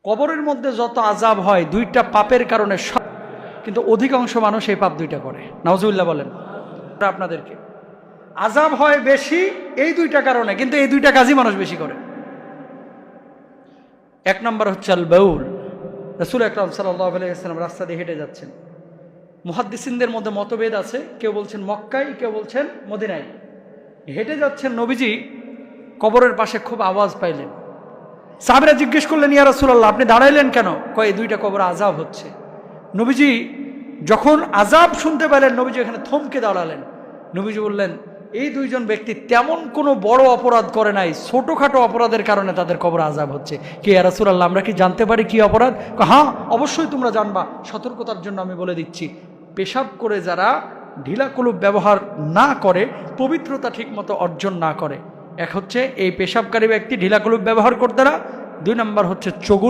কবরের মধ্যে যত আযাব হয় দুইটা পাপের কারণে, কিন্তু অধিকাংশ মানুষ এই পাপ দুইটা করে। নাউজুবিল্লাহ বলেন। আপনাদেরকে আযাব হয় বেশি এই দুইটা কারণে, কিন্তু এই দুইটা কাজই মানুষ বেশি করে। এক নম্বর হচ্ছে আল বাউল। রাসূল আকরাম সাল্লাল্লাহু আলাইহি ওয়াসাল্লাম রাস্তা দিয়ে হেঁটে যাচ্ছেন। মুহাদ্দিসিনদের মধ্যে মতভেদ আছে, কেউ বলছেন মক্কায়, কেউ বলছেন মদিনায়। হেঁটে যাচ্ছেন, নবীজি কবরের পাশে খুব আওয়াজ পাইলেন। সাহাবীরা জিজ্ঞেস করলেন, ইয়া রাসূলুল্লাহ, আপনি দাঁড়াইলেন কেন? কয়, এই দুইটা কবরে আযাব হচ্ছে। নবীজি যখন আযাব শুনতে পেলেন, নবীজি এখানে থমকে দাঁড়ালেন। নবীজি বললেন, এই দুইজন ব্যক্তি তেমন কোনো বড় অপরাধ করে নাই, ছোটোখাটো অপরাধের কারণে তাদের কবরে আযাব হচ্ছে। কি ইয়া রাসূলুল্লাহ, আমরা কি জানতে পারি কি অপরাধ? হ্যাঁ, অবশ্যই তোমরা জানবা, সতর্কতার জন্য আমি বলে দিচ্ছি। পেশাব করে যারা ঢিলা কলুপ ব্যবহার না করে, পবিত্রতা ঠিকমতো অর্জন না করে, এক হচ্ছে এই পেশাবকারী ব্যক্তি ঢিলা কলুপ ব্যবহার করতে না, দুই নম্বর হচ্ছে চগুল